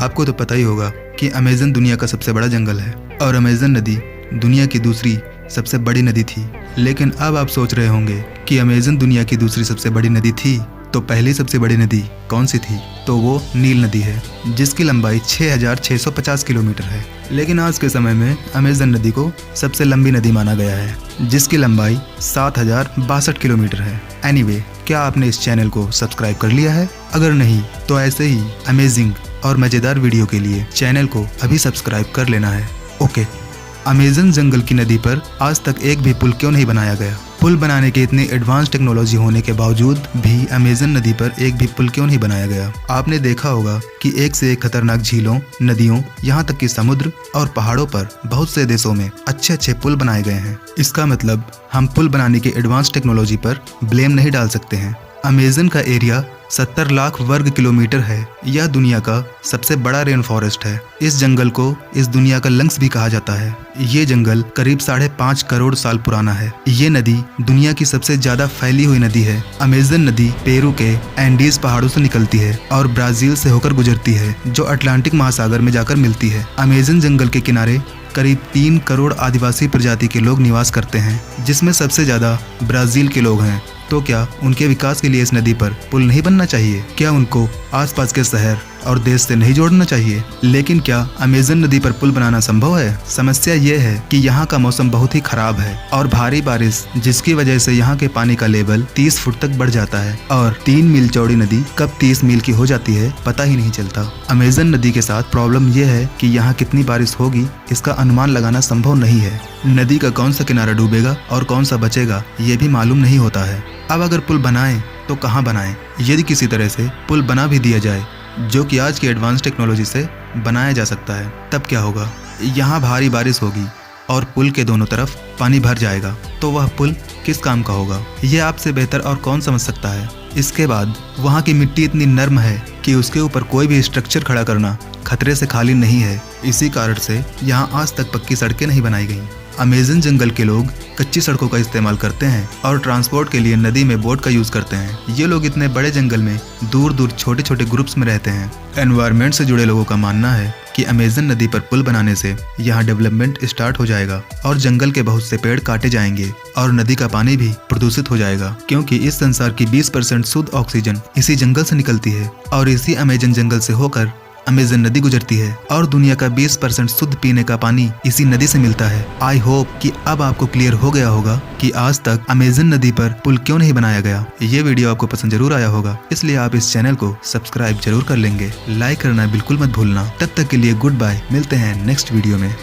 आपको तो पता ही होगा कि अमेज़न दुनिया का सबसे बड़ा जंगल है और अमेज़न नदी दुनिया की दूसरी सबसे बड़ी नदी थी। लेकिन अब आप सोच रहे होंगे कि अमेज़न दुनिया की दूसरी सबसे बड़ी नदी थी तो पहली सबसे बड़ी नदी कौन सी थी? तो वो नील नदी है, जिसकी लंबाई 6650 किलोमीटर है। लेकिन आज के समय में अमेज़न नदी को सबसे लंबी नदी माना गया है, जिसकी लंबाई 7062 किलोमीटर है। एनीवे, क्या आपने इस चैनल को सब्सक्राइब कर लिया है? अगर नहीं तो ऐसे ही अमेजिंग और मज़ेदार वीडियो के लिए चैनल को अभी सब्सक्राइब कर लेना है। ओके, अमेज़न जंगल की नदी पर आज तक एक भी पुल क्यों नहीं बनाया गया? पुल बनाने की इतनी एडवांस टेक्नोलॉजी होने के बावजूद भी अमेज़न नदी पर एक भी पुल क्यों नहीं बनाया गया? आपने देखा होगा कि एक से एक खतरनाक झीलों, नदियों, यहाँ तक कि समुद्र और पहाड़ों पर बहुत से देशों में अच्छे पुल बनाए गए हैं। इसका मतलब हम पुल बनाने की एडवांस टेक्नोलॉजी पर ब्लेम नहीं डाल सकते हैं। अमेज़न का एरिया 70 लाख वर्ग किलोमीटर है। यह दुनिया का सबसे बड़ा रेन फॉरेस्ट है। इस जंगल को इस दुनिया का लंग्स भी कहा जाता है। ये जंगल करीब 5.5 करोड़ साल पुराना है। ये नदी दुनिया की सबसे ज्यादा फैली हुई नदी है। अमेज़न नदी पेरू के एंडीज पहाड़ों से निकलती है और ब्राजील से होकर गुजरती है, जो अटलांटिक महासागर में जाकर मिलती है। अमेज़न जंगल के किनारे करीब 3 करोड़ आदिवासी प्रजाति के लोग निवास करते हैं, जिसमें सबसे ज्यादा ब्राजील के लोग हैं। तो क्या उनके विकास के लिए इस नदी पर पुल नहीं बनना चाहिए? क्या उनको आसपास के शहर और देश से नहीं जोड़ना चाहिए? लेकिन क्या अमेज़न नदी पर पुल बनाना संभव है? समस्या ये है कि यहाँ का मौसम बहुत ही खराब है और भारी बारिश, जिसकी वजह से यहाँ के पानी का लेवल 30 फुट तक बढ़ जाता है और 3 मील चौड़ी नदी कब 30 मील की हो जाती है पता ही नहीं चलता। अमेज़न नदी के साथ प्रॉब्लम यह है कि यहाँ कितनी बारिश होगी इसका अनुमान लगाना संभव नहीं है। नदी का कौन सा किनारा डूबेगा और कौन सा बचेगा ये भी मालूम नहीं होता है। अब अगर पुल बनाएं तो कहाँ बनाएं? यदि किसी तरह से पुल बना भी दिया जाए, जो कि आज की एडवांस टेक्नोलॉजी से बनाया जा सकता है, तब क्या होगा? यहाँ भारी बारिश होगी और पुल के दोनों तरफ पानी भर जाएगा, तो वह पुल किस काम का होगा? ये आपसे बेहतर और कौन समझ सकता है? इसके बाद वहाँ की मिट्टी इतनी नर्म है कि उसके ऊपर कोई भी स्ट्रक्चर खड़ा करना खतरे से खाली नहीं है। इसी कारण से यहाँ आज तक पक्की सड़कें नहीं बनाई गई। अमेज़न जंगल के लोग कच्ची सड़कों का इस्तेमाल करते हैं और ट्रांसपोर्ट के लिए नदी में बोट का यूज करते हैं। ये लोग इतने बड़े जंगल में दूर दूर छोटे ग्रुप्स में रहते हैं। एनवायरनमेंट से जुड़े लोगों का मानना है कि अमेज़न नदी पर पुल बनाने से यहाँ डेवलपमेंट स्टार्ट हो जाएगा और जंगल के बहुत से पेड़ काटे जाएंगे और नदी का पानी भी प्रदूषित हो जाएगा, क्योंकि इस संसार की 20% शुद्ध ऑक्सीजन इसी जंगल से निकलती है और इसी अमेज़न जंगल से होकर अमेज़न नदी गुजरती है और दुनिया का 20% शुद्ध पीने का पानी इसी नदी से मिलता है। आई होप कि अब आपको क्लियर हो गया होगा कि आज तक अमेज़न नदी पर पुल क्यों नहीं बनाया गया। ये वीडियो आपको पसंद जरूर आया होगा, इसलिए आप इस चैनल को सब्सक्राइब जरूर कर लेंगे। लाइक करना बिल्कुल मत भूलना। तब तक के लिए गुड बाय, मिलते हैं नेक्स्ट वीडियो में।